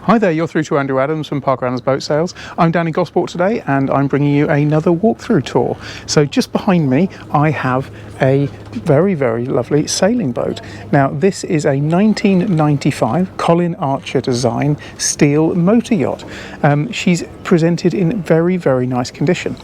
Hi there, you're through to Andrew Adams from Parker Adams Boat Sales. I'm down in Gosport today and I'm bringing you another walkthrough tour. So just behind me I have a very lovely sailing boat. Now this is a 1995 Colin Archer design steel motor yacht. She's presented in very nice condition.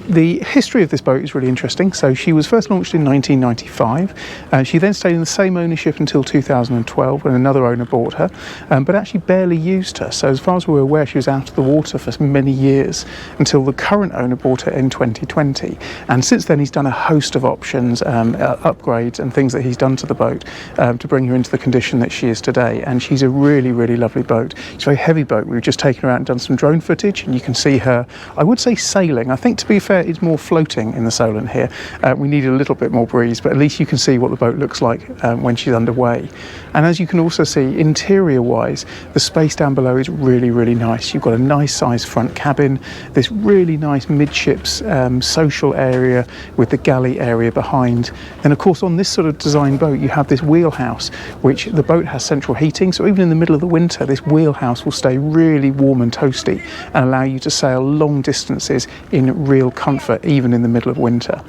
The history of this boat is really interesting. So she was first launched in 1995. She then stayed in the same ownership until 2012 when another owner bought her, but actually barely used her. So as far as we're aware, she was out of the water for many years until the current owner bought her in 2020. And since then he's done a host of options, upgrades and things that he's done to the boat to bring her into the condition that she is today. And she's a really lovely boat. It's a very heavy boat. We've just taken her out and done some drone footage and you can see her, I would say sailing. I think to be fair, it's more floating in the saloon here. We need a little bit more breeze, but at least you can see what the boat looks like when she's underway. And as you can also see, interior wise, the space down below is really nice. You've got a nice sized front cabin, this really nice midships social area with the galley area behind. And of course on this sort of design boat you have this wheelhouse, which the boat has central heating, so even in the middle of the winter this wheelhouse will stay really warm and toasty and allow you to sail long distances in real comfort even in the middle of winter.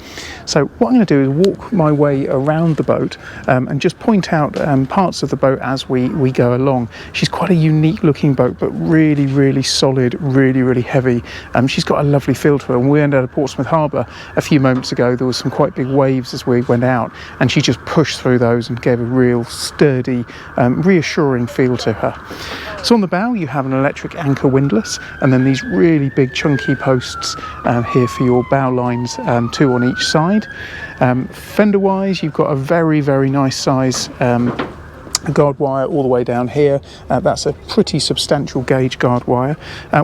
So what I'm going to do is walk my way around the boat and just point out parts of the boat as we go along. She's quite a unique looking boat, but really solid, really heavy. She's got a lovely feel to her. When we went out of Portsmouth Harbour a few moments ago, there was some quite big waves as we went out, and she just pushed through those and gave a real sturdy, reassuring feel to her. So on the bow you have an electric anchor windlass, and then these really big chunky posts here for your bow lines, two on each side. Fender wise, you've got a very nice size guard wire all the way down here. That's a pretty substantial gauge guard wire.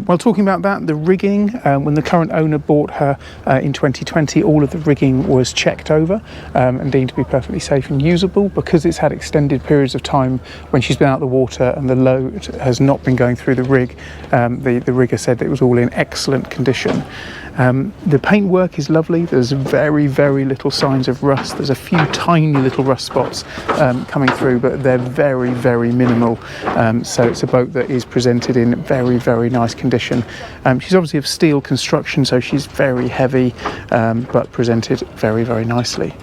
While talking about that, the rigging, when the current owner bought her in 2020, all of the rigging was checked over and deemed to be perfectly safe and usable. Because it's had extended periods of time when she's been out of the water and the load has not been going through the rig, the rigger said that it was all in excellent condition. The paintwork is lovely. There's very little signs of rust. There's a few tiny little rust spots coming through, but they're very minimal. So it's a boat that is presented in very nice condition. She's obviously of steel construction, so she's very heavy, but presented very nicely.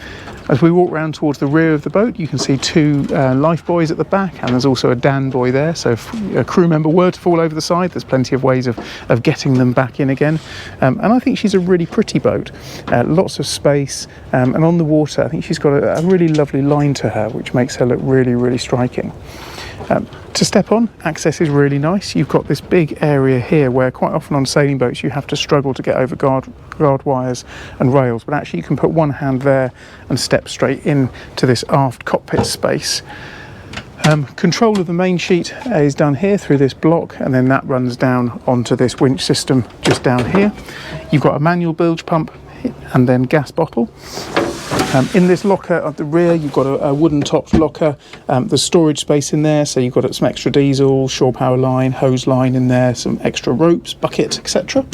As we walk round towards the rear of the boat, you can see two life buoys at the back, and there's also a Dan buoy there, so if a crew member were to fall over the side, there's plenty of ways of getting them back in again. And I think she's a really pretty boat, lots of space, and on the water I think she's got a really lovely line to her, which makes her look really striking. To step on, access is really nice. You've got this big area here where quite often on sailing boats you have to struggle to get over guard wires and rails, but actually you can put one hand there and step straight in to this aft cockpit space. Control of the main sheet is done here through this block, and then that runs down onto this winch system just down here. You've got a manual bilge pump and then gas bottle. In this locker at the rear you've got a wooden topped locker. There's storage space in there, so you've got some extra diesel, shore power line, hose line in there, some extra ropes, bucket, etc.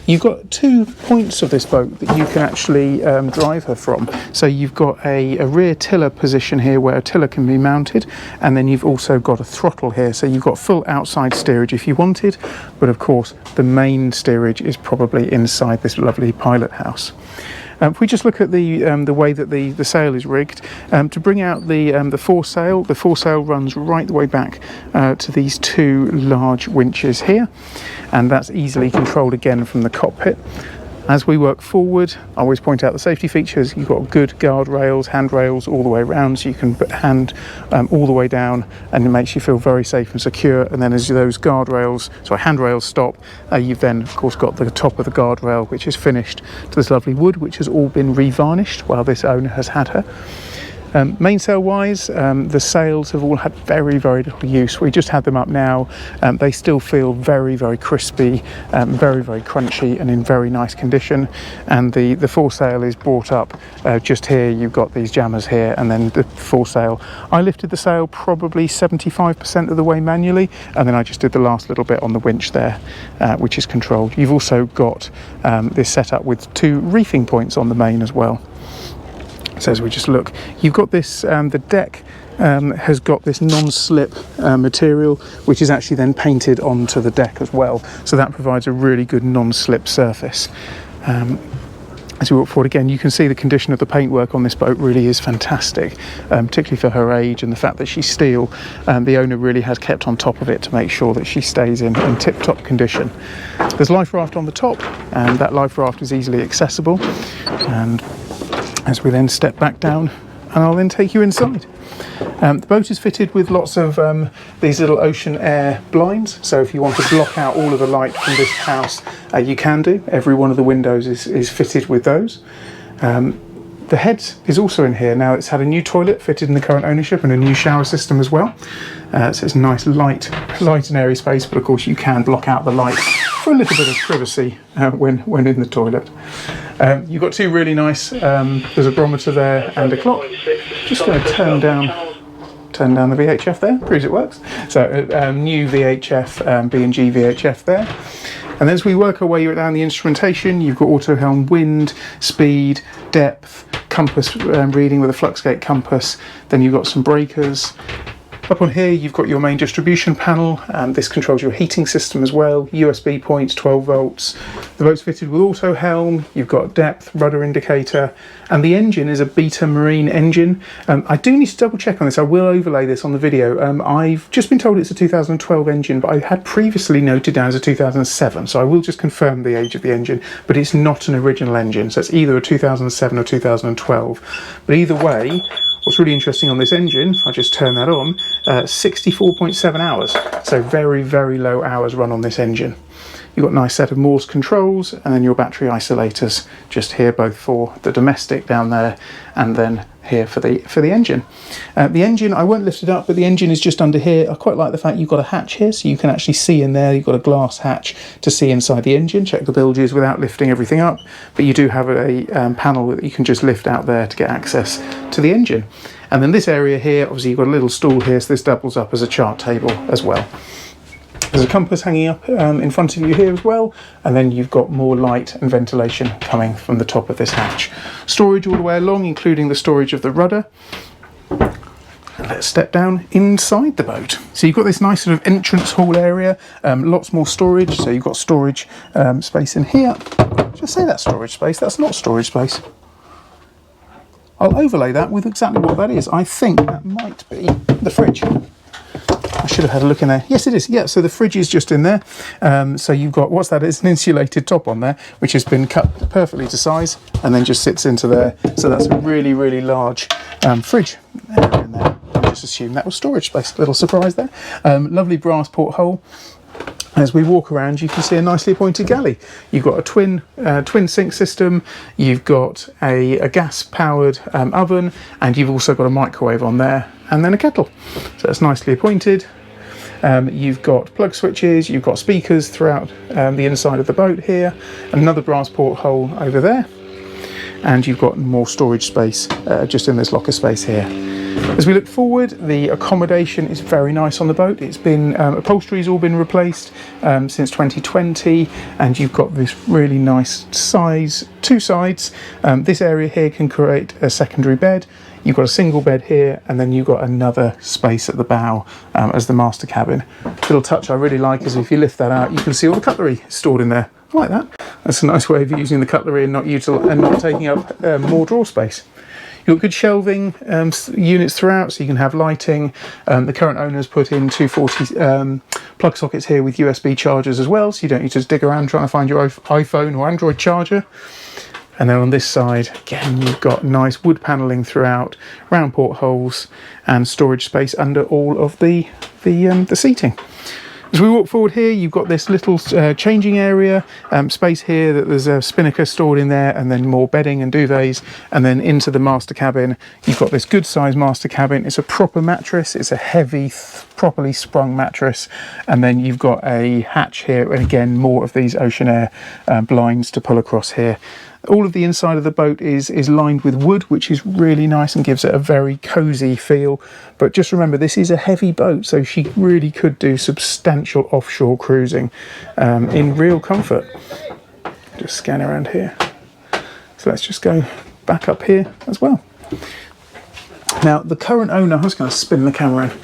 You've got 2 points of this boat that you can actually drive her from. So you've got a rear tiller position here where a tiller can be mounted, and then you've also got a throttle here, so you've got full outside steerage if you wanted, but of course the main steerage is probably inside this lovely pilot house. If we just look at the way that the sail is rigged, to bring out the foresail runs right the way back to these two large winches here, and that's easily controlled again from the cockpit. As we work forward, I always point out the safety features. You've got good guardrails, handrails all the way around, so you can put hand all the way down, and it makes you feel very safe and secure. And then as those handrails stop, you've then of course got the top of the guardrail, which is finished to this lovely wood, which has all been revarnished while this owner has had her. Mainsail wise, the sails have all had very little use. We just had them up now. They still feel very crispy, very crunchy and in very nice condition. And the foresail is brought up just here. You've got these jammers here, and then the foresail. I lifted the sail probably 75% of the way manually, and then I just did the last little bit on the winch there, which is controlled. You've also got this set up with 2 reefing points on the main as well. So as we just look, you've got this, the deck has got this non-slip material, which is actually then painted onto the deck as well. So that provides a really good non-slip surface. As we walk forward again, you can see the condition of the paintwork on this boat really is fantastic, particularly for her age and the fact that she's steel. The owner really has kept on top of it to make sure that she stays in tip-top condition. There's life raft on the top, and that life raft is easily accessible. And as we then step back down, and I'll then take you inside. The boat is fitted with lots of these little ocean air blinds, so if you want to block out all of the light from this house, you can do. Every one of the windows is fitted with those. The head is also in here. Now it's had a new toilet fitted in the current ownership and a new shower system as well. So it's a nice light and airy space, but of course you can block out the light for a little bit of privacy when in the toilet. You've got two really nice, there's a barometer there and a clock. Just going to turn down the VHF there, proves it works. So new VHF, B&G VHF there. And as we work our way down the instrumentation, you've got auto helm, wind, speed, depth, compass reading with a fluxgate compass. Then you've got some breakers. Up on here you've got your main distribution panel, and this controls your heating system as well, USB points, 12 volts. The boat's fitted with auto helm, you've got depth, rudder indicator, and the engine is a Beta Marine engine. I do need to double check on this, I will overlay this on the video. I've just been told it's a 2012 engine, but I had previously noted down as a 2007, so I will just confirm the age of the engine, but it's not an original engine, so it's either a 2007 or 2012. But either way, what's really interesting on this engine, if I just turn that on, 64.7 hours. So very, very low hours run on this engine. You've got a nice set of Morse controls, and then your battery isolators just here, both for the domestic down there and then here for the engine. The engine, I won't lift it up, but the engine is just under here. I quite like the fact you've got a hatch here, so you can actually see in there. You've got a glass hatch to see inside the engine, check the bilges without lifting everything up, but you do have a panel that you can just lift out there to get access to the engine. And then this area here, obviously you've got a little stool here, so this doubles up as a chart table as well. There's a compass hanging up in front of you here as well, and then you've got more light and ventilation coming from the top of this hatch. Storage all the way along, including the storage of the rudder. And let's step down inside the boat. So you've got this nice sort of entrance hall area, lots more storage. So you've got storage space in here. Just say that's storage space, that's not storage space. I'll overlay that with exactly what that is. I think that might be the fridge. I should have had a look in there. Yes, it is. Yeah, so the fridge is just in there. So you've got, what's that? It's an insulated top on there, which has been cut perfectly to size and then just sits into there. So that's a really, really large fridge in there. I just assumed that was storage space. Little surprise there. Lovely brass porthole. As we walk around, you can see a nicely appointed galley. You've got a twin sink system, you've got a gas-powered oven, and you've also got a microwave on there, and then a kettle. So it's nicely appointed. You've got plug switches, you've got speakers throughout the inside of the boat here, another brass porthole over there, and you've got more storage space just in this locker space here. As we look forward, the accommodation is very nice on the boat. It's been, upholstery's all been replaced since 2020, and you've got this really nice size, two sides. This area here can create a secondary bed. You've got a single bed here, and then you've got another space at the bow as the master cabin. Little touch I really like is if you lift that out, you can see all the cutlery stored in there. I like that. That's a nice way of using the cutlery and not taking up more drawer space. You've got good shelving units throughout, so you can have lighting. The current owner's put in 240 plug sockets here with USB chargers as well, so you don't need to dig around trying to find your iPhone or Android charger. And then on this side, again, you've got nice wood panelling throughout, round portholes, and storage space under all of the seating. As we walk forward here, you've got this little changing area, space here that there's a spinnaker stored in there, and then more bedding and duvets, and then into the master cabin. You've got this good sized master cabin. It's a proper mattress. It's a heavy, properly sprung mattress. And then you've got a hatch here, and again, more of these ocean air blinds to pull across here. All of the inside of the boat is lined with wood, which is really nice and gives it a very cosy feel. But just remember, this is a heavy boat, so she really could do substantial offshore cruising in real comfort. Just scan around here. So let's just go back up here as well. Now, the current owner, I was going to spin the camera in.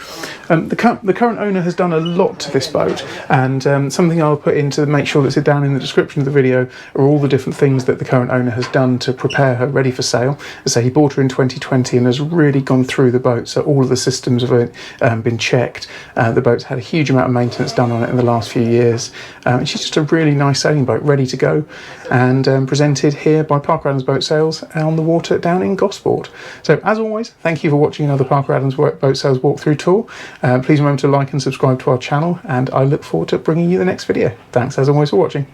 The current owner has done a lot to this boat, and something I'll put in to make sure that's down in the description of the video are all the different things that the current owner has done to prepare her ready for sale. So he bought her in 2020 and has really gone through the boat, so all of the systems have been checked. The boat's had a huge amount of maintenance done on it in the last few years. And she's just a really nice sailing boat, ready to go, and presented here by Parker Adams Boat Sales on the water down in Gosport. So as always, thank you for watching another Parker Adams Boat Sales walkthrough tour. Please remember to like and subscribe to our channel, and I look forward to bringing you the next video. Thanks as always for watching.